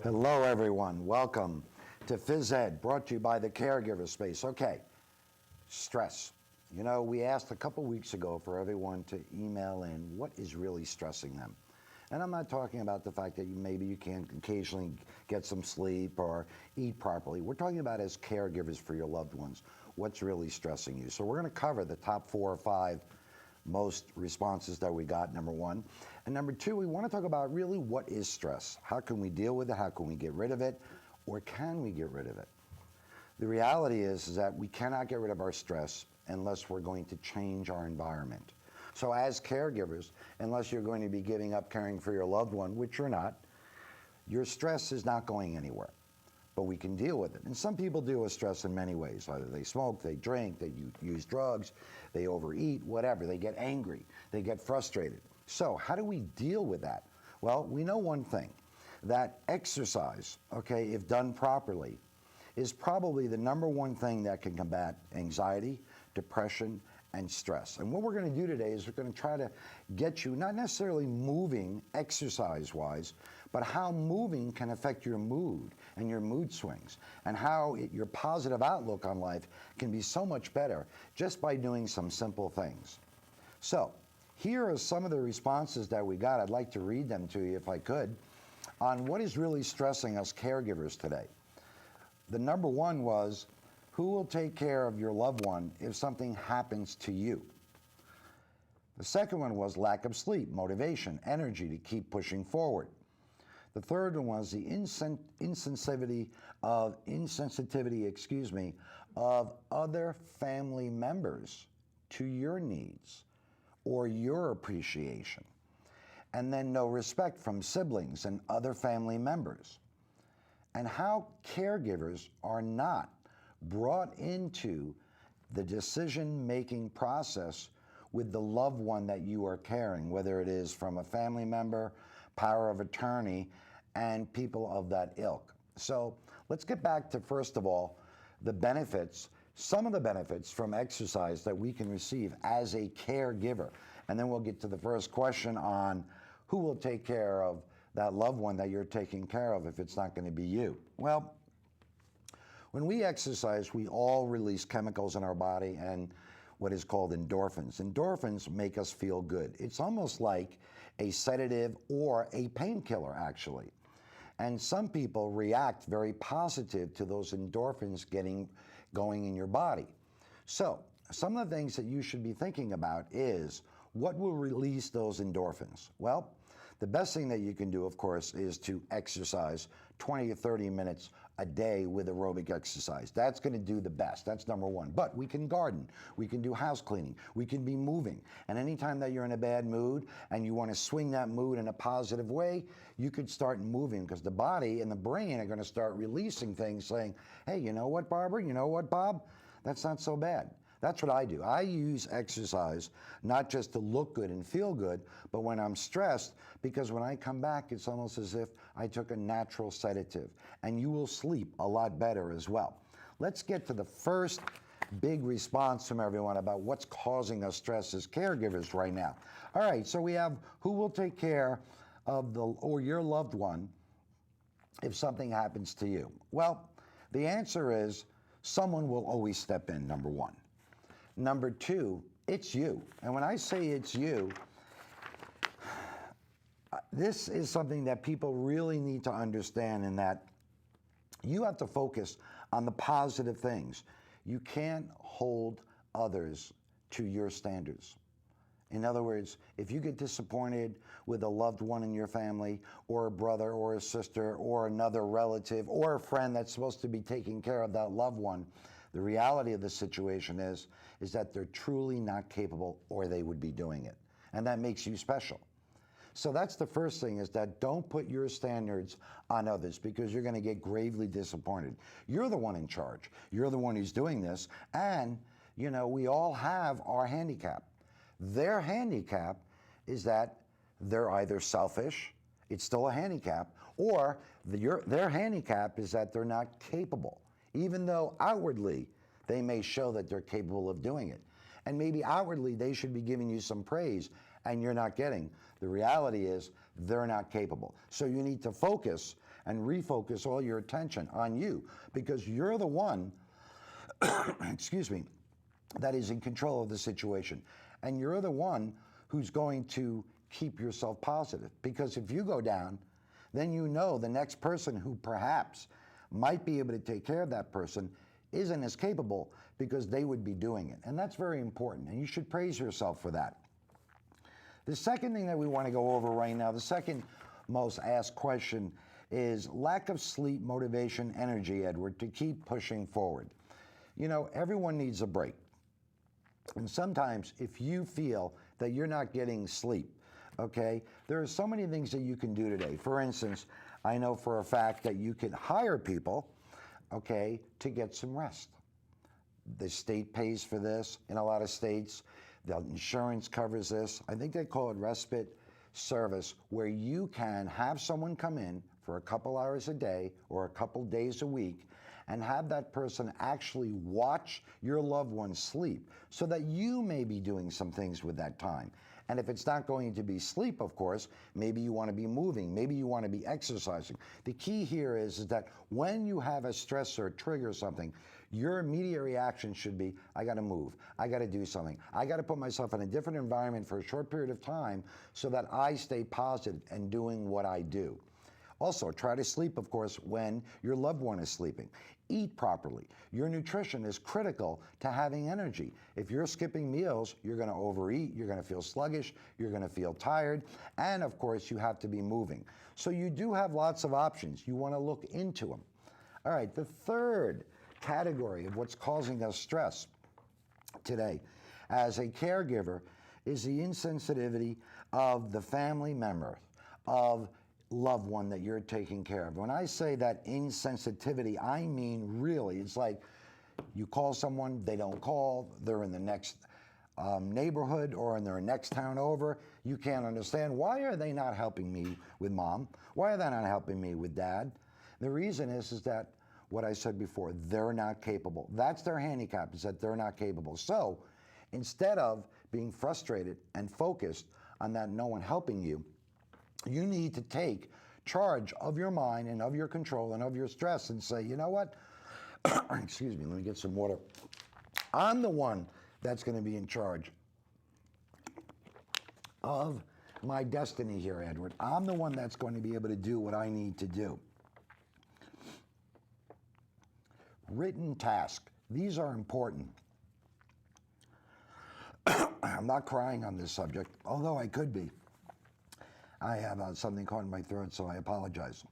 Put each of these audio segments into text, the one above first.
Hello, everyone. Welcome to PhysEd, brought to you by the Caregiver space. Okay, stress. You know, we asked a couple weeks ago for everyone to email in what is really stressing them. And I'm not talking about the fact that maybe you can't occasionally get some sleep or eat properly. We're talking about as caregivers for your loved ones, what's really stressing you. So we're going to cover the top 4 or 5 most responses that we got, number one. And number two, we want to talk about really what is stress? How can we deal with it? How can we get rid of it? Or can we get rid of it? The reality is that we cannot get rid of our stress unless we're going to change our environment. So as caregivers, unless you're going to be giving up caring for your loved one, which you're not, your stress is not going anywhere. But we can deal with it. And some people deal with stress in many ways. Either they smoke, they drink, they use drugs, they overeat, whatever. They get angry, they get frustrated. So how do we deal with that? Well, we know one thing, that exercise, okay, if done properly, is probably the number one thing that can combat anxiety, depression, and stress. And what we're going to do today is we're going to try to get you not necessarily moving exercise-wise, but how moving can affect your mood and your mood swings, and how your positive outlook on life can be so much better just by doing some simple things. So here are some of the responses that we got. I'd like to read them to you if I could, on what is really stressing us caregivers today. The number one was, who will take care of your loved one if something happens to you? The second one was lack of sleep, motivation, energy to keep pushing forward. The third one was the insensitivity of other family members to your needs or your appreciation. And then no respect from siblings and other family members. And how caregivers are not brought into the decision-making process with the loved one that you are caring, whether it is from a family member, power of attorney, and people of that ilk. So let's get back to, first of all, the benefits, some of the benefits from exercise that we can receive as a caregiver. And then we'll get to the first question on who will take care of that loved one that you're taking care of if it's not going to be you. Well, when we exercise, we all release chemicals in our body and what is called endorphins. Endorphins make us feel good. It's almost like a sedative or a painkiller, actually. And some people react very positive to those endorphins going in your body. So some of the things that you should be thinking about is, what will release those endorphins? Well, the best thing that you can do, of course, is to exercise 20 to 30 minutes a day with aerobic exercise. That's going to do the best. That's number one. But we can garden. We can do house cleaning. We can be moving. And anytime that you're in a bad mood and you want to swing that mood in a positive way, you could start moving, because the body and the brain are going to start releasing things saying, hey, you know what, Barbara? You know what, Bob? That's not so bad. That's what I do. I use exercise not just to look good and feel good, but when I'm stressed, because when I come back, it's almost as if I took a natural sedative, and you will sleep a lot better as well. Let's get to the first big response from everyone about what's causing us stress as caregivers right now. All right, so we have who will take care of your loved one if something happens to you. Well, the answer is someone will always step in, number one. Number two, it's you. And when I say it's you, this is something that people really need to understand, in that you have to focus on the positive things. You can't hold others to your standards. In other words, if you get disappointed with a loved one in your family, or a brother or a sister or another relative or a friend that's supposed to be taking care of that loved one, the reality of the situation is that they're truly not capable, or they would be doing it. And that makes you special. So that's the first thing, is that don't put your standards on others, because you're going to get gravely disappointed. You're the one in charge. You're the one who's doing this. And, you know, we all have our handicap. Their handicap is that they're either selfish, it's still a handicap, or their handicap is that they're not capable, even though outwardly they may show that they're capable of doing it. And maybe outwardly they should be giving you some praise, and you're not getting. The reality is they're not capable. So you need to focus and refocus all your attention on you, because you're the one, excuse me, that is in control of the situation. And you're the one who's going to keep yourself positive. Because if you go down, then you know the next person who perhaps might be able to take care of that person isn't as capable, because they would be doing it. And that's very important, and you should praise yourself for that. The second thing that we want to go over right now, the second most asked question, is lack of sleep, motivation, energy, Edward, to keep pushing forward. You know, everyone needs a break. And sometimes if you feel that you're not getting sleep, okay, there are so many things that you can do today. For instance, I know for a fact that you can hire people, okay, to get some rest. The state pays for this in a lot of states. The insurance covers this. I think they call it respite service, where you can have someone come in for a couple hours a day or a couple days a week and have that person actually watch your loved one sleep, so that you may be doing some things with that time. And if it's not going to be sleep, of course, maybe you want to be moving, maybe you want to be exercising. The key here is that when you have a stressor trigger something, your immediate reaction should be, I got to move, I got to do something, I got to put myself in a different environment for a short period of time so that I stay positive and doing what I do. Also, try to sleep, of course, when your loved one is sleeping. Eat properly. Your nutrition is critical to having energy. If you're skipping meals, you're going to overeat, you're going to feel sluggish, you're going to feel tired, and of course, you have to be moving. So you do have lots of options. You want to look into them. All right, the third category of what's causing us stress today as a caregiver is the insensitivity of the family member, of loved one that you're taking care of. When I say that insensitivity, I mean really, it's like you call someone, they don't call, they're in the next neighborhood or in their next town over. You can't understand, why are they not helping me with mom? Why are they not helping me with dad? The reason is that what I said before, they're not capable. That's their handicap, is that they're not capable. So instead of being frustrated and focused on that no one helping you, you need to take charge of your mind and of your control and of your stress and say, you know what? Excuse me, let me get some water. I'm the one that's going to be in charge of my destiny here, Edward. I'm the one that's going to be able to do what I need to do. Written task. These are important. I'm not crying on this subject, although I could be. I have something caught in my throat, so I apologize.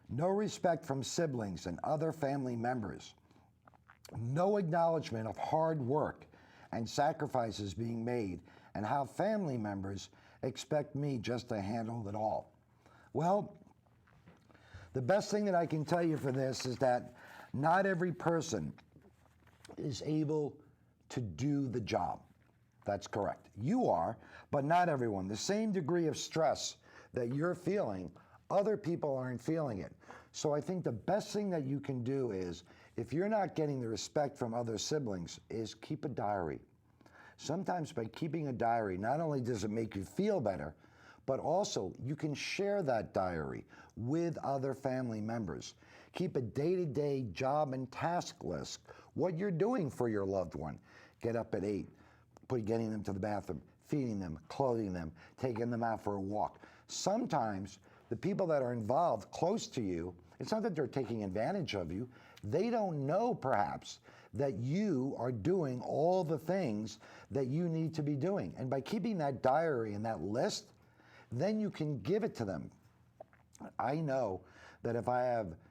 No respect from siblings and other family members. No acknowledgement of hard work and sacrifices being made, and how family members expect me just to handle it all. Well, the best thing that I can tell you for this is that not every person is able to do the job. That's correct. You are, but not everyone. The same degree of stress that you're feeling, other people aren't feeling it. So I think the best thing that you can do is, if you're not getting the respect from other siblings, is keep a diary. Sometimes by keeping a diary, not only does it make you feel better, but also you can share that diary with other family members. Keep a day-to-day job and task list, what you're doing for your loved one. Get up at 8. Getting them to the bathroom, feeding them, clothing them, taking them out for a walk. Sometimes the people that are involved close to you, it's not that they're taking advantage of you. They don't know, perhaps, that you are doing all the things that you need to be doing. And by keeping that diary and that list, then you can give it to them. I know that if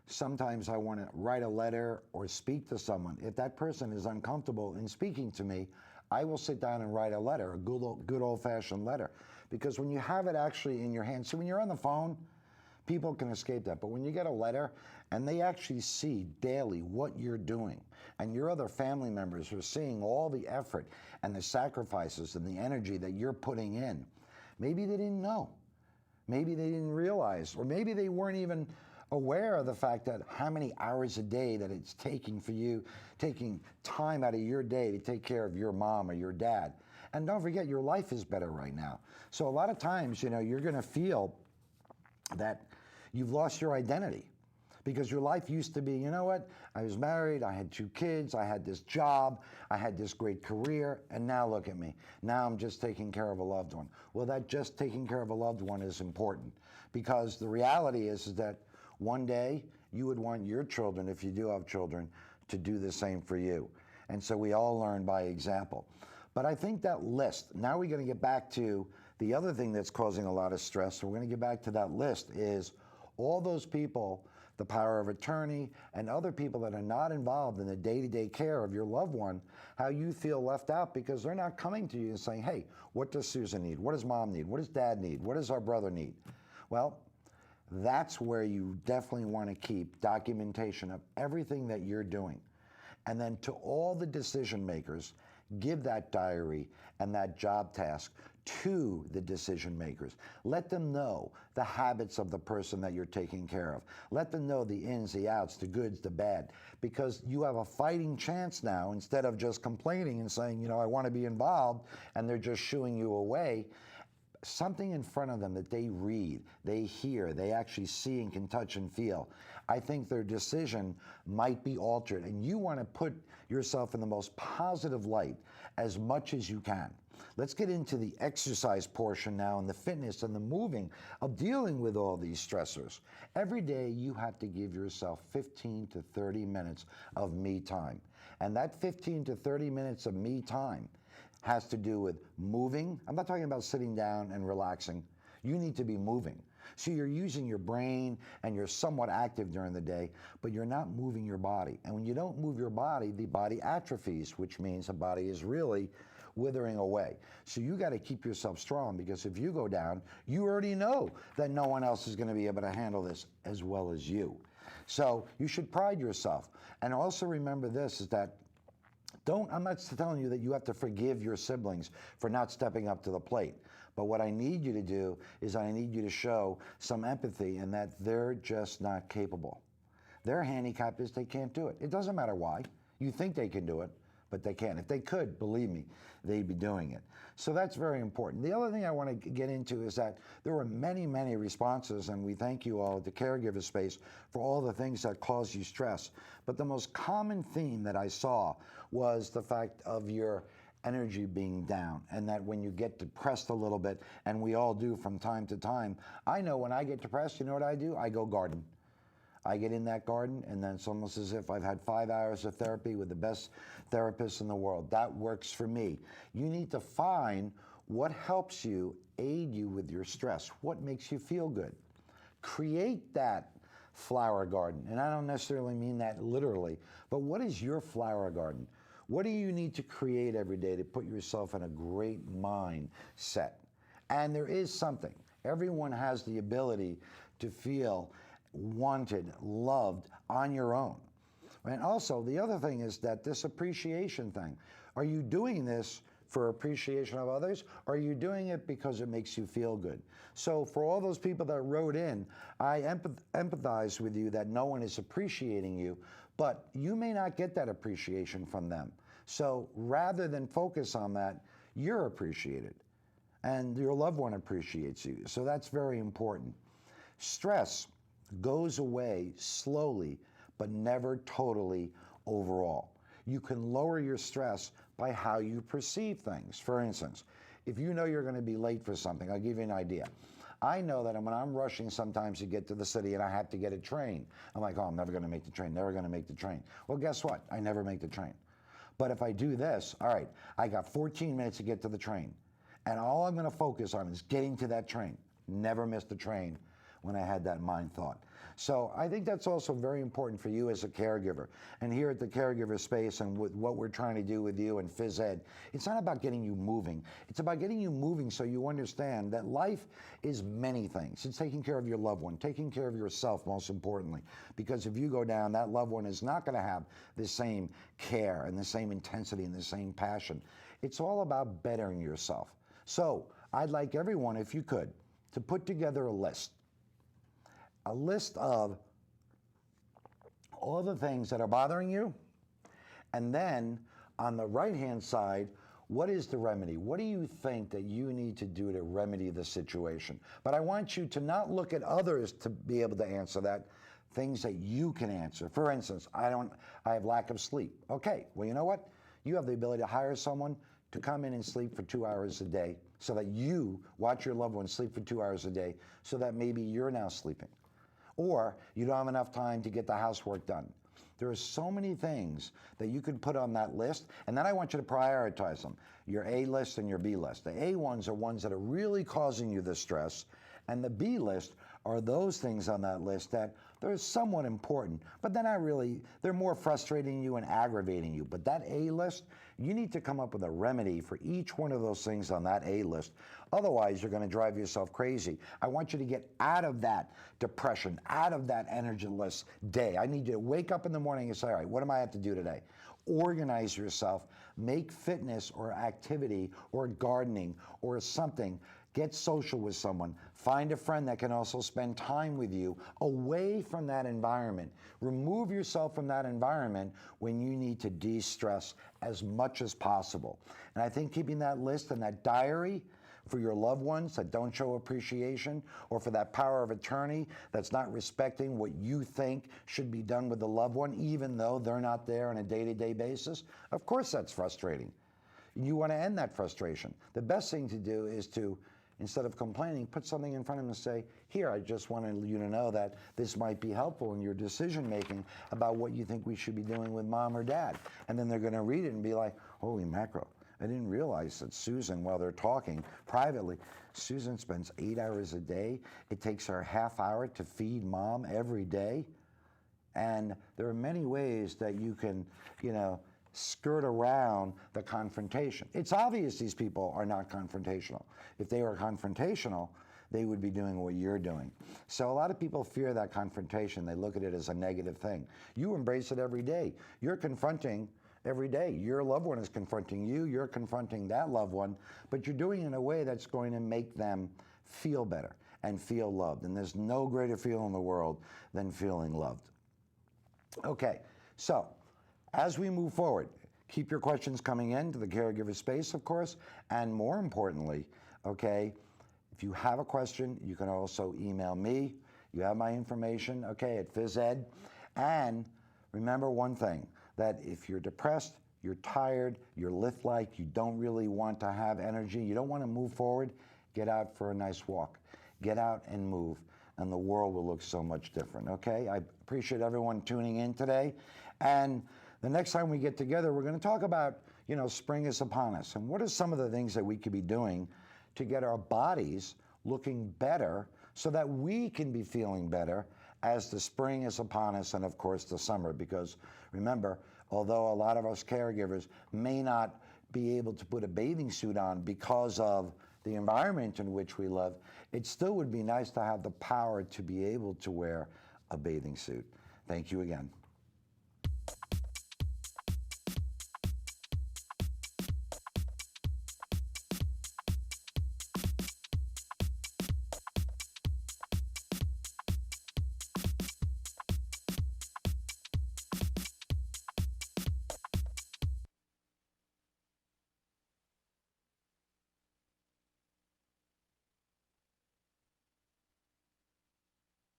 sometimes I want to write a letter or speak to someone, if that person is uncomfortable in speaking to me, I will sit down and write a letter, a good old-fashioned letter. Because when you have it actually in your hand, see, when you're on the phone, people can escape that. But when you get a letter and they actually see daily what you're doing, and your other family members are seeing all the effort and the sacrifices and the energy that you're putting in, maybe they didn't know. Maybe they didn't realize, or maybe they weren't even aware of the fact that how many hours a day that it's taking for you, taking time out of your day to take care of your mom or your dad. And don't forget, your life is better right now. So a lot of times, you're going to feel that, You've lost your identity. Because your life used to be, you know what, I was married, I had 2 kids, I had this job, I had this great career, and now look at me. Now I'm just taking care of a loved one. Well, that just taking care of a loved one is important, because the reality is that one day you would want your children, if you do have children, to do the same for you. And so we all learn by example. But I think that list, now we're going to get back to the other thing that's causing a lot of stress, so we're going to get back to that list, is all those people, the power of attorney, and other people that are not involved in the day-to-day care of your loved one, how you feel left out because they're not coming to you and saying, hey, what does Susan need? What does mom need? What does dad need? What does our brother need? Well, that's where you definitely want to keep documentation of everything that you're doing. And then to all the decision makers, give that diary and that job task to the decision makers. Let them know the habits of the person that you're taking care of. Let them know the ins, the outs, the goods, the bad, because you have a fighting chance now instead of just complaining and saying, you know, I want to be involved, and they're just shooing you away. Something in front of them that they read, they hear, they actually see and can touch and feel. I think their decision might be altered, and you want to put yourself in the most positive light as much as you can. Let's get into the exercise portion now, and the fitness and the moving of dealing with all these stressors. Every day you have to give yourself 15 to 30 minutes of me time. And that 15 to 30 minutes of me time has to do with moving. I'm not talking about sitting down and relaxing. You need to be moving. So you're using your brain and you're somewhat active during the day, but you're not moving your body. And when you don't move your body, the body atrophies, which means the body is really withering away. So you got to keep yourself strong, because if you go down, you already know that no one else is going to be able to handle this as well as you. So you should pride yourself. And also remember this, is that I'm not telling you that you have to forgive your siblings for not stepping up to the plate. But what I need you to do is I need you to show some empathy, in that they're just not capable. Their handicap is they can't do it. It doesn't matter why. You think they can do it, but they can't. If they could, believe me, they'd be doing it. So that's very important. The other thing I want to get into is that there were many, many responses, and we thank you all at the Caregiver space for all the things that cause you stress. But the most common theme that I saw was the fact of your energy being down, and that when you get depressed a little bit, and we all do from time to time, I know when I get depressed, you know what I do? I go garden. I get in that garden, and then it's almost as if I've had 5 hours of therapy with the best therapist in the world. That works for me. You need to find what helps you, aid you with your stress, what makes you feel good. Create that flower garden, and I don't necessarily mean that literally, but what is your flower garden? What do you need to create every day to put yourself in a great mindset? And there is something. Everyone has the ability to feel wanted, loved on your own. And also, the other thing is that this appreciation thing. Are you doing this for appreciation of others? Or are you doing it because it makes you feel good? So for all those people that wrote in, I empathize with you that no one is appreciating you, but you may not get that appreciation from them. So rather than focus on that, you're appreciated, and your loved one appreciates you. So that's very important. Stress goes away slowly, but never totally overall. You can lower your stress by how you perceive things. For instance, if you know you're going to be late for something, I'll give you an idea. I know that when I'm rushing sometimes to get to the city and I have to get a train, I'm like, oh, I'm never going to make the train, never going to make the train. Well, guess what? I never make the train. But if I do this, all right, I got 14 minutes to get to the train, and all I'm going to focus on is getting to that train. Never miss the train when I had that mind thought. So I think that's also very important for you as a caregiver. And here at the Caregiver space, and with what we're trying to do with you and PhysEd, it's not about getting you moving. It's about getting you moving so you understand that life is many things. It's taking care of your loved one, taking care of yourself most importantly. Because if you go down, that loved one is not going to have the same care and the same intensity and the same passion. It's all about bettering yourself. So I'd like everyone, if you could, to put together a list of all the things that are bothering you, and then on the right-hand side, What is the remedy? What do you think that you need to do to remedy the situation? But I want you to not look at others to be able to answer that, things that you can answer. For instance, I have lack of sleep. Okay, well, you know what? You have the ability to hire someone to come in and sleep for 2 hours a day so that you watch your loved one sleep for 2 hours a day so that maybe you're now sleeping. Or you don't have enough time to get the housework done. There are so many things that you could put on that list, and then I want you to prioritize them. Your A list and your B list. The A ones are ones that are really causing you the stress, and the B list are those things on that list that they're somewhat important, but they're more frustrating you and aggravating you. But that A list, you need to come up with a remedy for each one of those things on that A list. Otherwise, you're going to drive yourself crazy. I want you to get out of that depression, out of that energyless day. I need you to wake up in the morning and say, all right, what do I have to do today? Organize yourself, make fitness or activity or gardening or something. Get social with someone. Find a friend that can also spend time with you away from that environment. Remove yourself from that environment when you need to de-stress as much as possible. And I think keeping that list and that diary for your loved ones that don't show appreciation, or for that power of attorney that's not respecting what you think should be done with the loved one, even though they're not there on a day-to-day basis, of course that's frustrating. You want to end that frustration. The best thing to do is to, instead of complaining, put something in front of them and say, here, I just wanted you to know that this might be helpful in your decision making about what you think we should be doing with mom or dad. And then they're going to read it and be like, holy mackerel, I didn't realize that Susan, while they're talking privately, Susan spends 8 hours a day. It takes her a half hour to feed mom every day. And there are many ways that you can, skirt around the confrontation. It's obvious these people are not confrontational. If they were confrontational, they would be doing what you're doing. So a lot of people fear that confrontation. They look at it as a negative thing. You embrace it every day. You're confronting every day. Your loved one is confronting you. You're confronting that loved one, but you're doing it in a way that's going to make them feel better and feel loved. And there's no greater feeling in the world than feeling loved. Okay, so as we move forward, keep your questions coming in to the caregiver space, of course, and more importantly, okay, if you have a question, you can also email me. You have my information, okay, at PhysEd. And remember one thing, that if you're depressed, you're tired, you're lift-like, you don't really want to have energy, you don't want to move forward, get out for a nice walk. Get out and move, and the world will look so much different, okay? I appreciate everyone tuning in today. And the next time we get together, we're going to talk about, spring is upon us. And what are some of the things that we could be doing to get our bodies looking better so that we can be feeling better as the spring is upon us and, of course, the summer. Because remember, although a lot of us caregivers may not be able to put a bathing suit on because of the environment in which we live, it still would be nice to have the power to be able to wear a bathing suit. Thank you again.